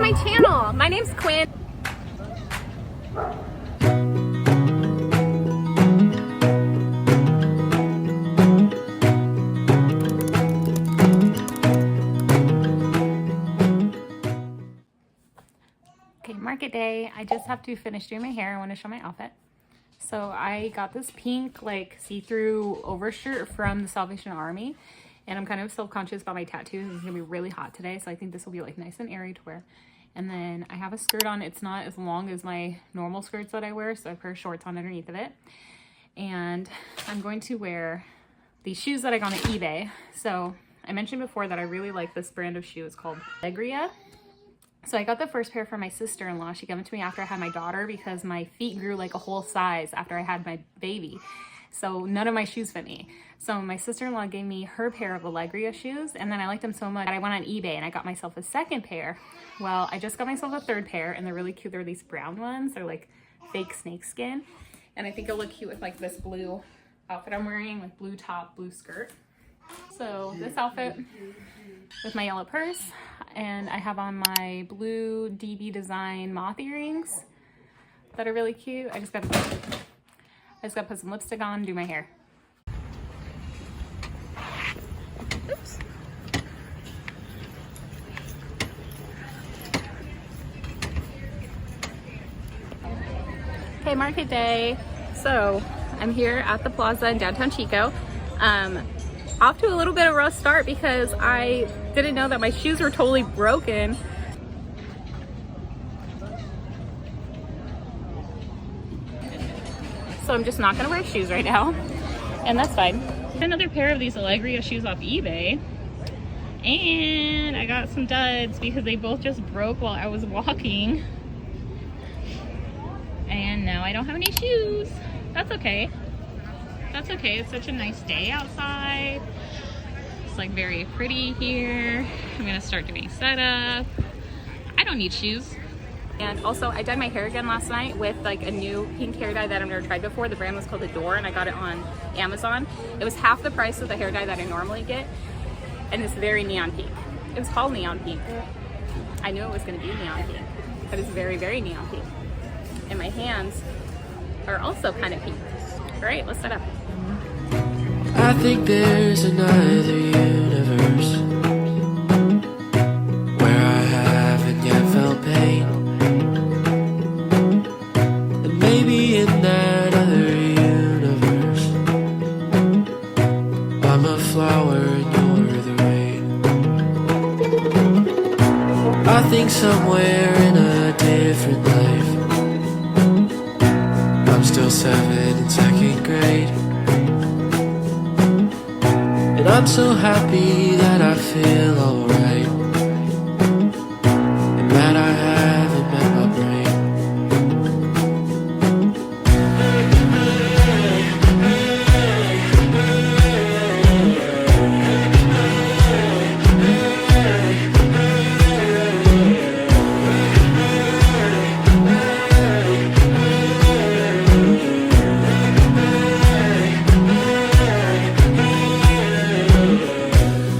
my channel. My name's Quinn. Okay, market day. I just have to finish doing my hair. I want to show my outfit. So I got this pink like see-through overshirt from the Salvation Army, and I'm kind of self-conscious about my tattoos. It's gonna be really hot today, so I think this will be like nice and airy to wear. And then I have a skirt on. It's not as long as my normal skirts that I wear, so I put shorts on underneath of it. And I'm going to wear these shoes that I got on eBay. So I mentioned before that I really like this brand of shoe. It's called Allegria. So I got the first pair from my sister-in-law. She gave them to me after I had my daughter because my feet grew like a whole size after I had my baby. So none of my shoes fit me. So my sister-in-law gave me her pair of Allegria shoes, and then I liked them so much that I went on eBay and I got myself a second pair. Well, I just got myself a third pair, and they're really cute. They're these brown ones. They're like fake snake skin. And I think it'll look cute with like this blue outfit I'm wearing, like blue top, blue skirt. So this outfit with my yellow purse, and I have on my blue DB design moth earrings that are really cute. I just gotta put some lipstick on and do my hair. Oops. Okay, market day. So I'm here at the plaza in downtown Chico. Off to a little bit of a rough start because I didn't know that my shoes were totally broken. So I'm just not gonna wear shoes right now, and that's fine. Another pair of these Allegria shoes off eBay, and I got some duds because they both just broke while I was walking. And now I don't have any shoes. That's okay. That's okay. It's such a nice day outside. It's like very pretty here. I'm gonna start doing setup. I don't need shoes. And also I dyed my hair again last night with like a new pink hair dye that I've never tried before. The brand was called Adore, and I got it on Amazon. It was half the price of the hair dye that I normally get, and it's very neon pink. It was called neon pink. I knew it was gonna be neon pink, but it's very, very neon pink. And my hands are also kind of pink. All right, let's set up. I think there's another universe where I haven't yet felt pain, and maybe in that other universe I'm a flower and you're the rain. I think somewhere in a different life I'm still 7 in 2nd grade, and I'm so happy that I feel alright, and that I haven't met my brain.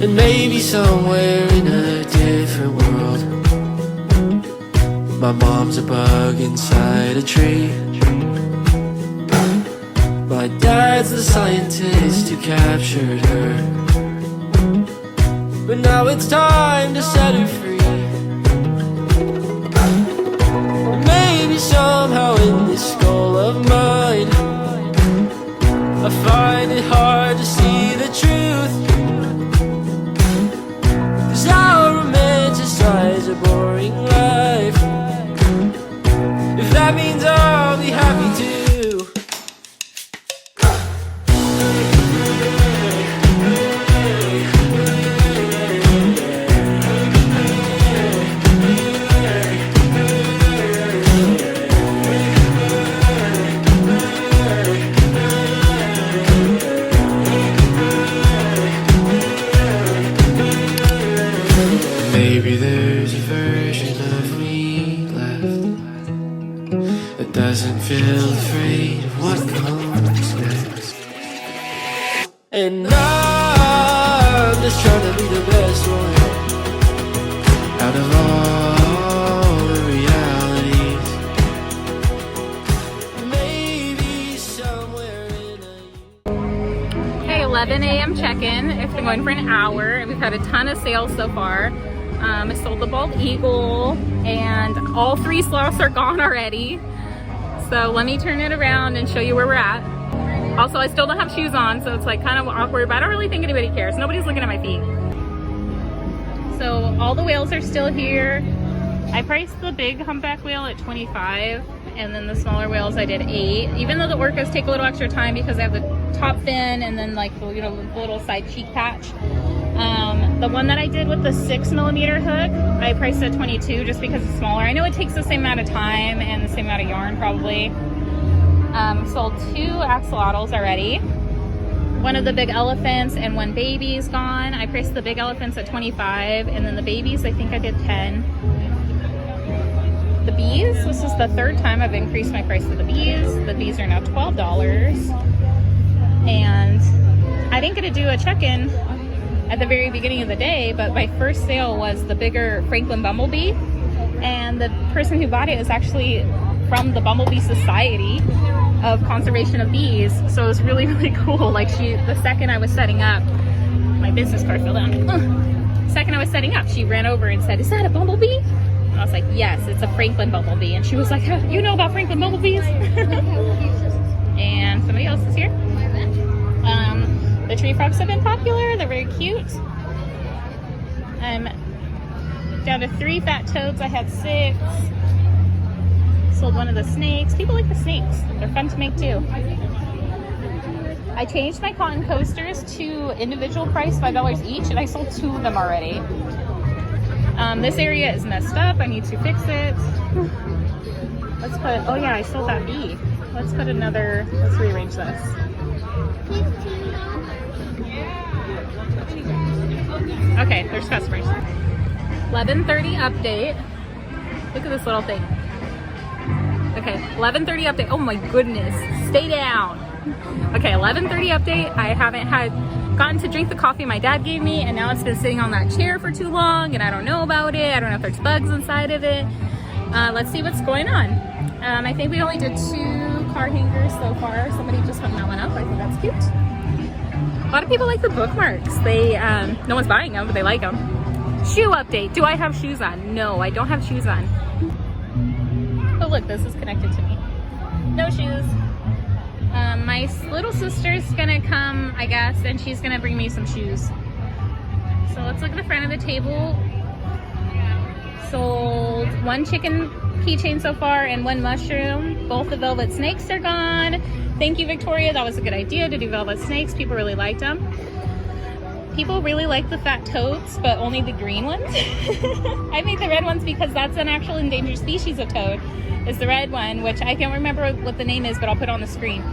And maybe somewhere in a different world my mom's a bug inside a tree, my dad's the scientist who captured her, but now it's time to set her free. Maybe somehow in this skull of mine I find it hard to see the truth, I'll romanticize a boring life if that means I'll be happy too. Maybe there's a version of me left that doesn't feel afraid of what comes next, and I'm just trying to be the best one out of all a.m. check-in. It's been going for an hour and we've had a ton of sales so far. I sold the bald eagle and all 3 sloths are gone already. So let me turn it around and show you where we're at. Also, I still don't have shoes on, so it's like kind of awkward, but I don't really think anybody cares. Nobody's looking at my feet. So all the whales are still here. I priced the big humpback whale at $25, and then the smaller whales I did $8. Even though the orcas take a little extra time because they have the top fin and then like the, you know, the little side cheek patch. The one that I did with the 6mm hook, I priced at $22 just because it's smaller. I know it takes the same amount of time and the same amount of yarn probably. Sold 2 axolotls already. One of the big elephants and 1 baby is gone. I priced the big elephants at $25, and then the babies I think I did $10. The bees, this is the 3rd time I've increased my price for the bees. The bees are now $12. And I didn't get to do a check-in at the very beginning of the day, but my first sale was the bigger Franklin bumblebee, and the person who bought it is actually from the Bumblebee Society of Conservation of Bees. So it was really, really cool. Like the second I was setting up, my business card fell down. Second I was setting up, she ran over and said, "Is that a bumblebee?" And I was like, "Yes, it's a Franklin bumblebee." And she was like, "You know about Franklin bumblebees?" And somebody else is here. The tree frogs have been popular. They're very cute. I'm down to 3 fat toads. I had 6. Sold one of the snakes. People like the snakes. They're fun to make too. I changed my cotton coasters to individual price, $5 each, and I sold 2 of them already. This area is messed up. I need to fix it. Let's put, oh yeah, I sold that bee. Let's put another, let's rearrange this. Okay, there's customers. 11:30 update. Look at this little thing. Okay, 11:30 update. Oh my goodness, stay down. Okay, 11:30 update. I haven't gotten to drink the coffee my dad gave me, and now it's been sitting on that chair for too long, and I don't know about it. I don't know if there's bugs inside of it. Let's see what's going on. I think we only did 2 car hangers so far. Somebody just hung that one up. I think that's cute. A lot of people like the bookmarks. They, no one's buying them, but they like them. Shoe update. Do I have shoes on? No, I don't have shoes on. Oh look, this is connected to me. No shoes. My little sister's gonna come, I guess, and she's gonna bring me some shoes. So let's look at the front of the table. Sold 1 chicken keychain so far and 1 mushroom. Both the velvet snakes are gone. Thank you, Victoria. That was a good idea to do velvet snakes. People really liked them. People really like the fat toads, but only the green ones. I made the red ones because that's an actual endangered species of toad. Is the red one, which I can't remember what the name is, but I'll put it on the screen.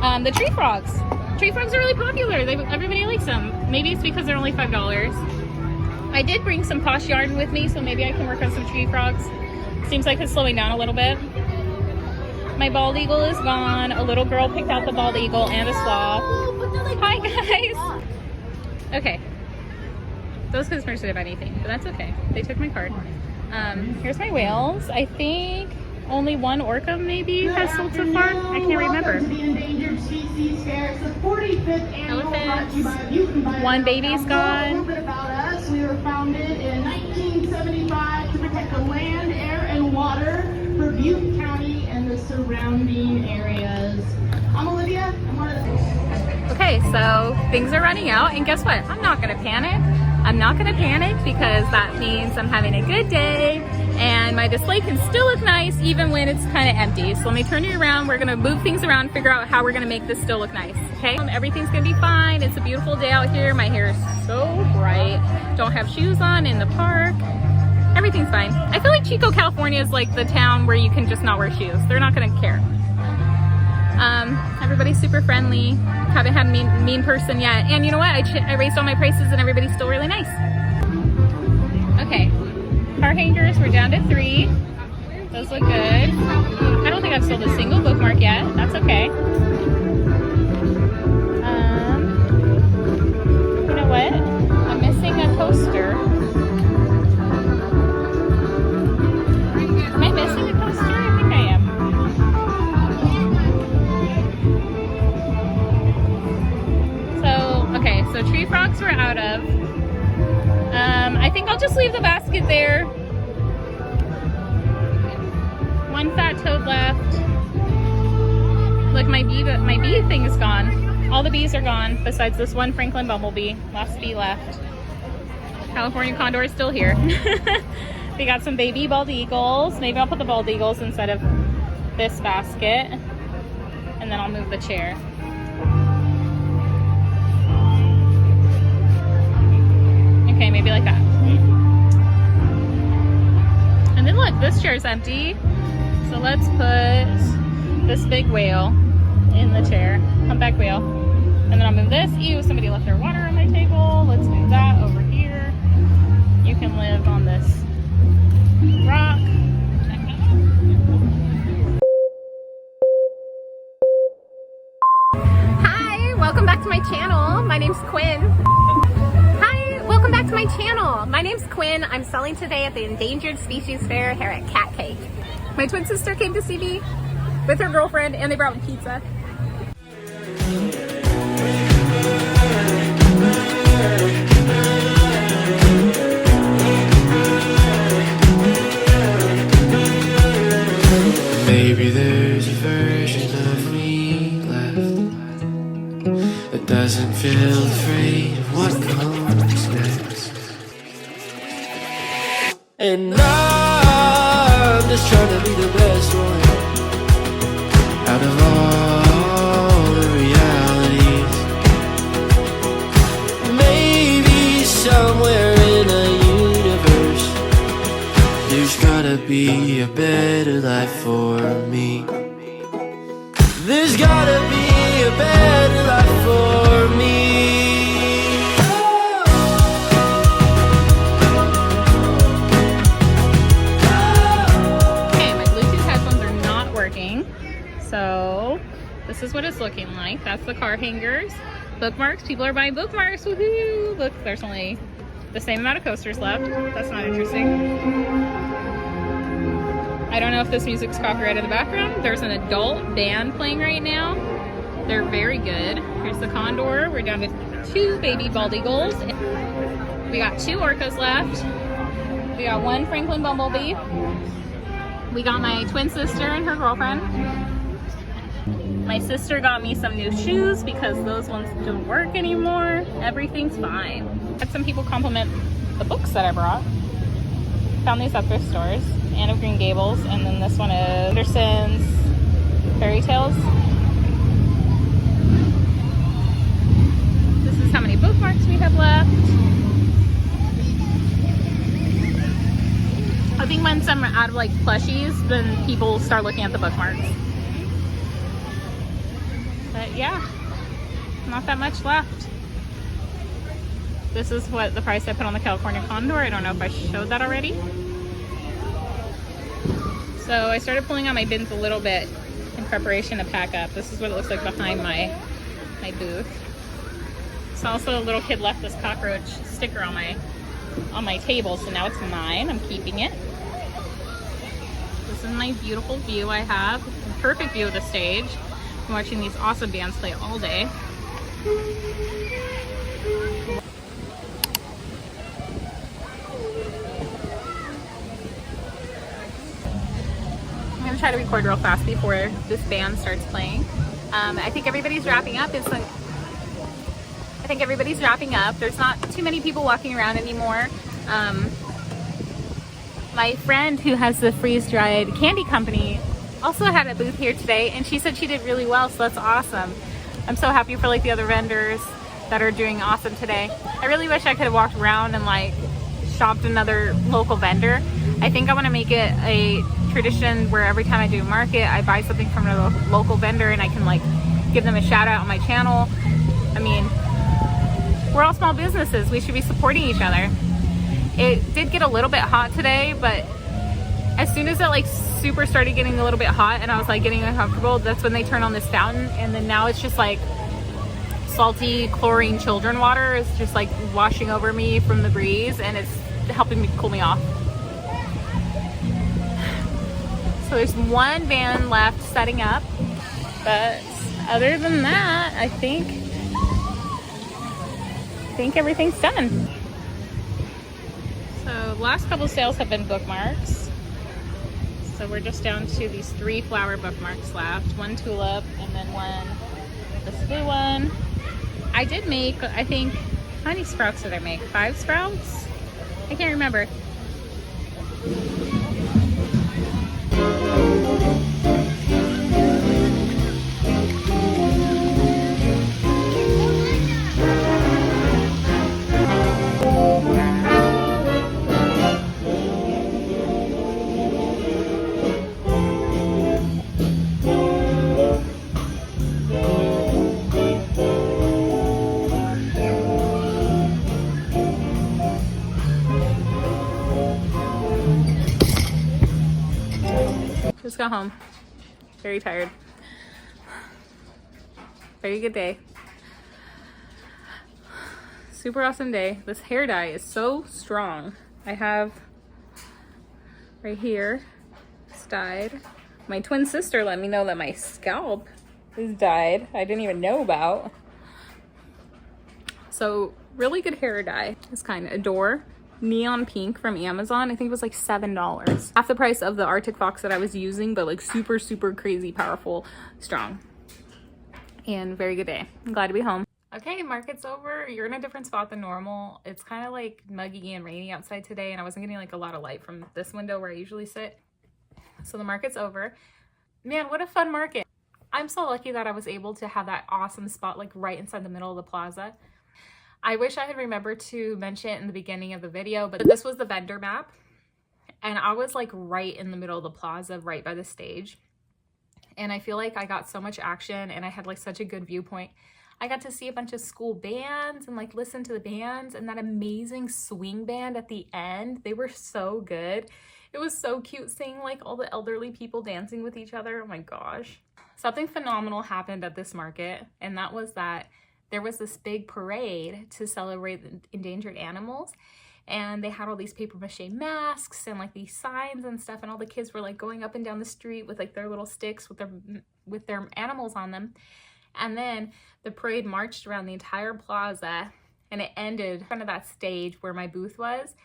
The tree frogs. Tree frogs are really popular. Everybody likes them. Maybe it's because they're only $5. I did bring some posh yarn with me, so maybe I can work on some tree frogs. Seems like it's slowing down a little bit. My bald eagle is gone. A little girl picked out the bald eagle and a sloth. Hi guys. Okay. Those customers didn't have anything, but that's okay. They took my card. Here's my whales. I think only 1 orca maybe has sold so far. I can't remember. To the Endangered Species Faire. It's the 45th annual. Elephants. 1 baby's gone. A little bit about us. We were founded in 1975 to protect the land, air, and water for Butte County and the surrounding areas. I'm Olivia. I'm one of the... Okay, so things are running out, and guess what? I'm not gonna panic. I'm not gonna panic because that means I'm having a good day and my display can still look nice even when it's kind of empty. So let me turn you around. We're gonna move things around, figure out how we're gonna make this still look nice, okay? Everything's gonna be fine. It's a beautiful day out here. My hair is so bright. Don't have shoes on in the park. Everything's fine. I feel like Chico, California is like the town where you can just not wear shoes. They're not gonna care. Everybody's super friendly. Haven't had a mean person yet. And you know what? I raised all my prices and everybody's still really nice. Okay, car hangers, we're down to 3. Those look good. I don't think I've sold a single bookmark yet. That's okay. You know what? I'm missing a coaster. Am I missing a coaster? I think I am. I'll just leave the basket there. One fat toad left. Look, my bee thing is gone. All the bees are gone besides this one Franklin bumblebee. Last bee left. California condor is still here. We got some baby bald eagles. Maybe I'll put the bald eagles inside of this basket. And then I'll move the chair. Okay, maybe like that. And then look, this chair is empty. So let's put this big whale in the chair. Humpback whale. And then I'll move this. Ew, somebody left their water on my table. Let's move that over here. You can live on this rock. Hi, welcome back to my channel. My name's Quinn. Hi, welcome back to my channel. My name's Quinn. I'm selling today at the Endangered Species Faire here at Cat Cake. My twin sister came to see me with her girlfriend and they brought me pizza. Maybe there's a version of me left that doesn't feel afraid of what comes next. And I'm just trying to be the best one out of all the realities. Maybe somewhere in a universe there's gotta be a better life for me. There's gotta be a better life for me. Okay, my Bluetooth headphones are not working. So this is what it's looking like. That's the car hangers. Bookmarks. People are buying bookmarks. Woohoo! Look, there's only the same amount of coasters left. That's not interesting. I don't know if this music's copyrighted in the background. There's an adult band playing right now. They're very good. Here's the condor. We're down to 2 baby bald eagles. We got 2 orcas left. We got 1 Franklin bumblebee. We got my twin sister and her girlfriend. My sister got me some new shoes because those ones don't work anymore. Everything's fine. Had some people compliment the books that I brought. Found these at thrift stores. Anne of Green Gables, and then this one is Anderson's Fairy Tales. This is how many bookmarks we have left. I think once I'm out of like plushies, then people start looking at the bookmarks. But yeah, not that much left. This is what the price I put on the California condor. I don't know if I showed that already. So I started pulling out my bins a little bit in preparation to pack up. This is what it looks like behind my booth. So also a little kid left this cockroach sticker on my table, so now it's mine. I'm keeping it. This is my beautiful view I have. A perfect view of the stage. I'm watching these awesome bands play all day. I'm gonna try to record real fast before this band starts playing. I think everybody's wrapping up. I think everybody's wrapping up. There's not too many people walking around anymore. My friend who has the freeze-dried candy company also had a booth here today, and she said she did really well, so that's awesome. I'm so happy for like the other vendors that are doing awesome today. I really wish I could have walked around and like shopped another local vendor. I think I want to make it a tradition where every time I do a market, I buy something from a local vendor and I can like give them a shout out on my channel. I mean, we're all small businesses. We should be supporting each other. It did get a little bit hot today, but as soon as it like super started getting a little bit hot and I was like getting uncomfortable, that's when they turned on this fountain, and then now it's just like salty chlorine children water is just like washing over me from the breeze, and it's helping me cool me off. So there's one van left setting up, but other than that, I think everything's done. So the last couple sales have been bookmarks. So we're just down to these 3 flower bookmarks left. 1 tulip and then one, this blue one. I did make, I think, how many sprouts did I make? 5 sprouts? I can't remember. Just got home. Very tired. Very good day. Super awesome day. This hair dye is so strong. I have right here, it's dyed. My twin sister let me know that my scalp is dyed. I didn't even know about. So really good hair dye. This kind, Adore. Neon pink from Amazon. I think it was like $7. Half the price of the Arctic Fox that I was using, but like super, super crazy, powerful, strong. And very good day. I'm glad to be home. Okay, market's over. You're in a different spot than normal. It's kind of like muggy and rainy outside today, and I wasn't getting like a lot of light from this window where I usually sit. So the market's over. Man, what a fun market. I'm so lucky that I was able to have that awesome spot like right inside the middle of the plaza. I wish I had remembered to mention it in the beginning of the video, but this was the vendor map. And I was like right in the middle of the plaza, right by the stage. And I feel like I got so much action and I had like such a good viewpoint. I got to see a bunch of school bands and like listen to the bands and that amazing swing band at the end. They were so good. It was so cute seeing like all the elderly people dancing with each other. Oh my gosh. Something phenomenal happened at this market, and that was that there was this big parade to celebrate the endangered animals, and they had all these paper mache masks and like these signs and stuff, and all the kids were like going up and down the street with like their little sticks with their animals on them. And then the parade marched around the entire plaza, and it ended in front of that stage where my booth was.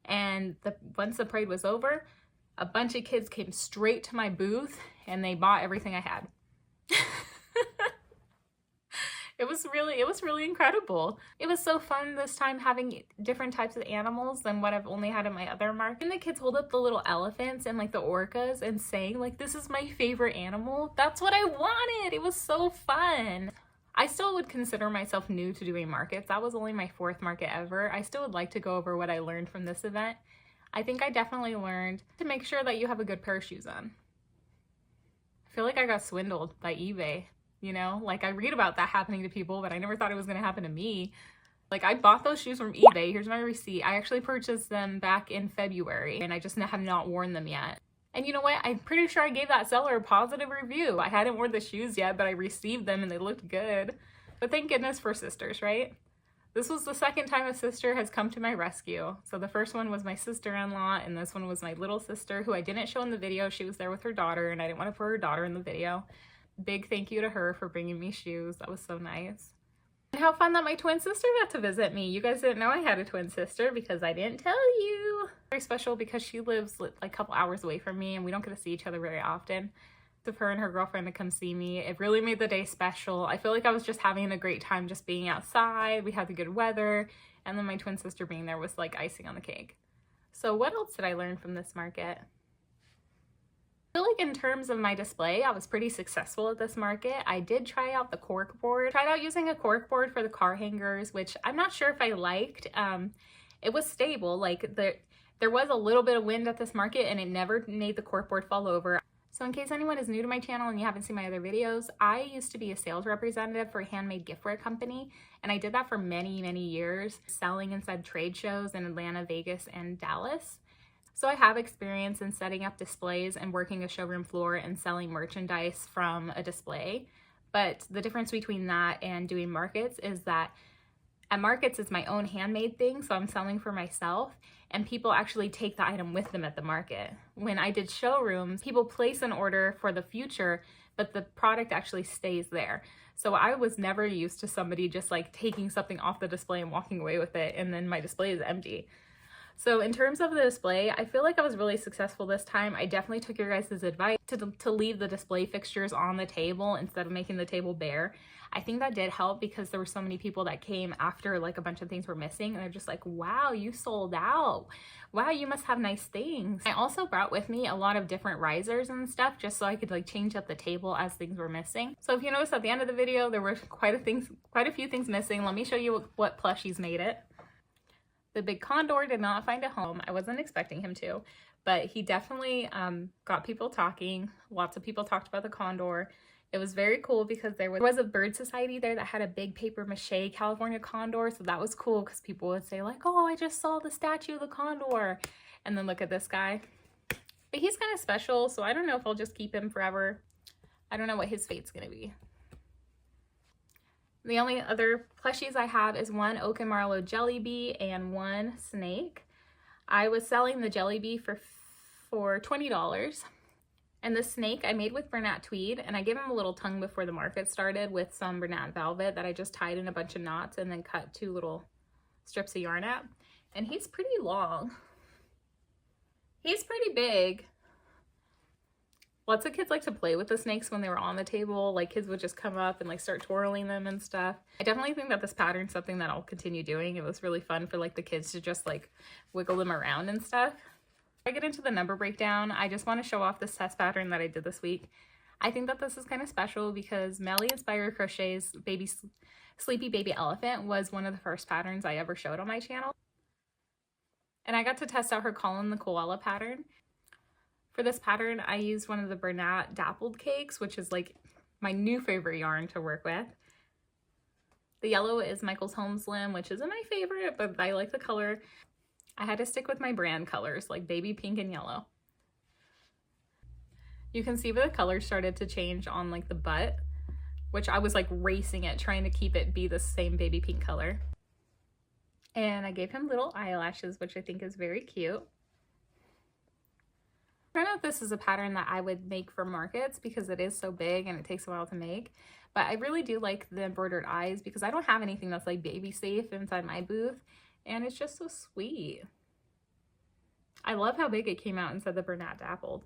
And once the parade was over, a bunch of kids came straight to my booth and they bought everything I had. It was really incredible. It was so fun this time having different types of animals than what I've only had in my other market. And the kids hold up the little elephants and like the orcas and saying like, this is my favorite animal. That's what I wanted. It was so fun. I still would consider myself new to doing markets. That was only my 4th market ever. I still would like to go over what I learned from this event. I think I definitely learned to make sure that you have a good pair of shoes on. I feel like I got swindled by eBay. You know, like I read about that happening to people, but I never thought it was going to happen to me. Like I bought those shoes from eBay. Here's my receipt. I actually purchased them back in February and I just have not worn them yet. And you know what? I'm pretty sure I gave that seller a positive review. I hadn't worn the shoes yet, but I received them and they looked good. But thank goodness for sisters, right? This was the 2nd time a sister has come to my rescue. So the first one was my sister-in-law, and this one was my little sister who I didn't show in the video. She was there with her daughter and I didn't want to put her daughter in the video. Big thank you to her for bringing me shoes. That was so nice. And how fun that my twin sister got to visit me. You guys didn't know I had a twin sister because I didn't tell you. Very special because she lives like a couple hours away from me and we don't get to see each other very often. Of her and her girlfriend to come see me. It really made the day special. I feel like I was just having a great time just being outside. We had the good weather, and then my twin sister being there was like icing on the cake. So what else did I learn from this market? I feel like in terms of my display, I was pretty successful at this market. I did try out the cork board. Tried out using a cork board for the car hangers, which I'm not sure if I liked. It was stable. Like there was a little bit of wind at this market and it never made the cork board fall over. So in case anyone is new to my channel and you haven't seen my other videos, I used to be a sales representative for a handmade giftware company. And I did that for many, many years, selling inside trade shows in Atlanta, Vegas, and Dallas. So I have experience in setting up displays and working a showroom floor and selling merchandise from a display. But the difference between that and doing markets is that at markets it's my own handmade thing, so I'm selling for myself, and people actually take the item with them at the market. When I did showrooms, people place an order for the future, but the product actually stays there. So I was never used to somebody just like taking something off the display and walking away with it, and then my display is empty. So in terms of the display, I feel like I was really successful this time. I definitely took your guys' advice to leave the display fixtures on the table instead of making the table bare. I think that did help because there were so many people that came after like a bunch of things were missing and they're just like, wow, you sold out. Wow, you must have nice things. I also brought with me a lot of different risers and stuff just so I could like change up the table as things were missing. So if you notice at the end of the video, there were quite a few things missing. Let me show you what plushies made it. The big condor did not find a home. I wasn't expecting him to, but he definitely got people talking. Lots of people talked about the condor. It was very cool because there was a bird society there that had a big paper mache California condor. So that was cool because people would say like, oh, I just saw the statue of the condor. And then look at this guy. But he's kind of special, so I don't know if I'll just keep him forever. I don't know what his fate's gonna be. The only other plushies I have is one Oak and Marlowe jelly bee and one snake. I was selling the jelly bee for $20. And the snake I made with Bernat tweed, and I gave him a little tongue before the market started with some Bernat velvet that I just tied in a bunch of knots and then cut 2 little strips of yarn at. And he's pretty long. He's pretty big. Lots of kids like to play with the snakes when they were on the table. Like kids would just come up and like start twirling them and stuff. I definitely think that this pattern's something that I'll continue doing. It was really fun for like the kids to just like wiggle them around and stuff. Before I get into the number breakdown, I just want to show off this test pattern that I did this week. I think that this is kind of special because Mellyinspiredcrochet's Sleepy Baby Elephant was one of the first patterns I ever showed on my channel. And I got to test out her Colin the Koala pattern. For this pattern, I used one of the Bernat Dappled Cakes, which is like my new favorite yarn to work with. The yellow is Michael's Home Slim, which isn't my favorite, but I like the color. I had to stick with my brand colors, like baby pink and yellow. You can see where the color started to change on like the butt, which I was like racing it, trying to keep it be the same baby pink color. And I gave him little eyelashes, which I think is very cute. I don't know if this is a pattern that I would make for markets because it is so big and it takes a while to make, but I really do like the embroidered eyes because I don't have anything that's like baby safe inside my booth, and it's just so sweet. I love how big it came out and said the Bernat Dappled.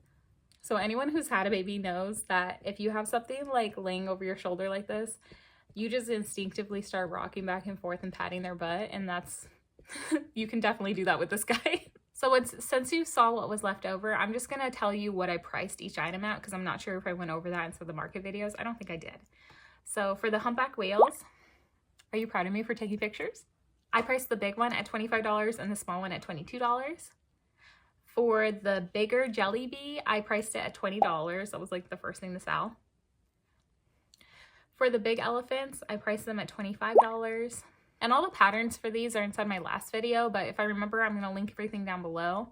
So anyone who's had a baby knows that if you have something like laying over your shoulder like this, you just instinctively start rocking back and forth and patting their butt, and that's you can definitely do that with this guy. So since you saw what was left over, I'm just gonna tell you what I priced each item at because I'm not sure if I went over that in some of the market videos. I don't think I did. So for the humpback whales, are you proud of me for taking pictures? I priced the big one at $25 and the small one at $22. For the bigger jelly bee, I priced it at $20. That was like the first thing to sell. For the big elephants, I priced them at $25. And all the patterns for these are inside my last video, but if I remember, I'm going to link everything down below.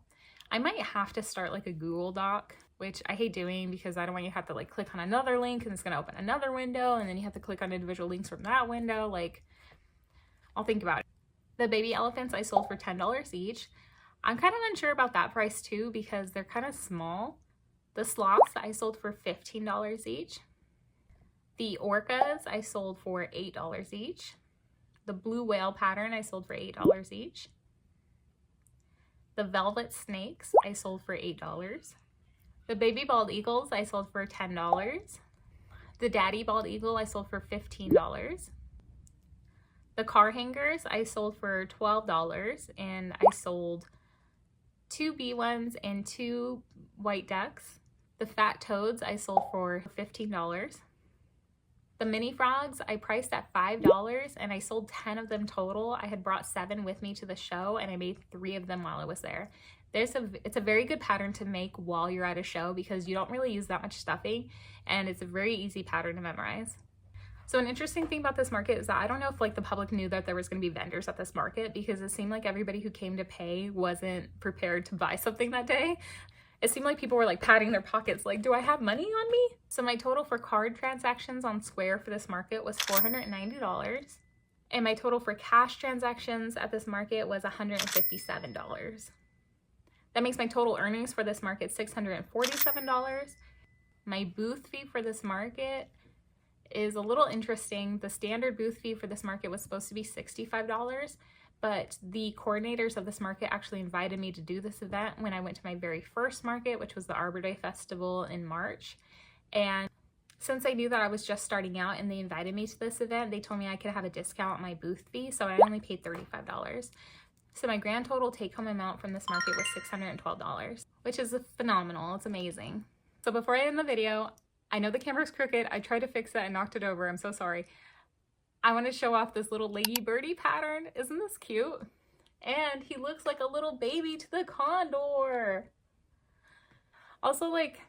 I might have to start like a Google Doc, which I hate doing because I don't want you to have to like click on another link and it's going to open another window and then you have to click on individual links from that window. Like, I'll think about it. The baby elephants I sold for $10 each. I'm kind of unsure about that price too because they're kind of small. The sloths I sold for $15 each. The orcas I sold for $8 each. The blue whale pattern I sold for $8 each. The velvet snakes I sold for $8. The baby bald eagles I sold for $10. The daddy bald eagle I sold for $15. The car hangers I sold for $12, and I sold 2 bee ones and 2 white ducks. The fat toads I sold for $15. The mini frogs I priced at $5 and I sold 10 of them total. I had brought 7 with me to the show and I made 3 of them while I was there. It's a very good pattern to make while you're at a show because you don't really use that much stuffing and it's a very easy pattern to memorize. So an interesting thing about this market is that I don't know if like the public knew that there was going to be vendors at this market because it seemed like everybody who came to pay wasn't prepared to buy something that day. It seemed like people were like patting their pockets like, do I have money on me? So my total for card transactions on Square for this market was $490. And my total for cash transactions at this market was $157. That makes my total earnings for this market $647. My booth fee for this market is a little interesting. The standard booth fee for this market was supposed to be $65, but the coordinators of this market actually invited me to do this event when I went to my very first market, which was the Arbor Day Festival in March. And since I knew that I was just starting out and they invited me to this event, they told me I could have a discount on my booth fee, so I only paid $35. So my grand total take-home amount from this market was $612, which is phenomenal. It's amazing. So before I end the video, I know the camera's crooked. I tried to fix it and knocked it over. I'm so sorry. I want to show off this little leggy birdie pattern. Isn't this cute? And he looks like a little baby to the condor. Also, like,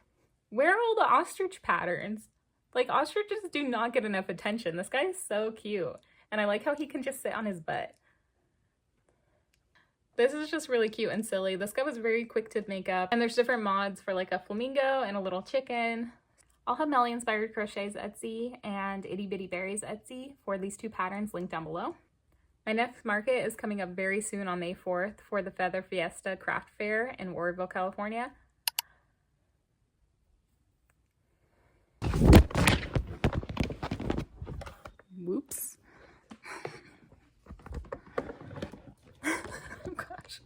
where are all the ostrich patterns? Like, ostriches do not get enough attention. This guy is so cute. And I like how he can just sit on his butt. This is just really cute and silly. This guy was very quick to make up. And there's different mods for like a flamingo and a little chicken. I'll have Mellyinspiredcrochet's Etsy and Itty.bitty.berry's Etsy for these two patterns linked down below. My next market is coming up very soon on May 4th for the Feather Fiesta Craft Fair in Warrville, California. Whoops. Oh gosh.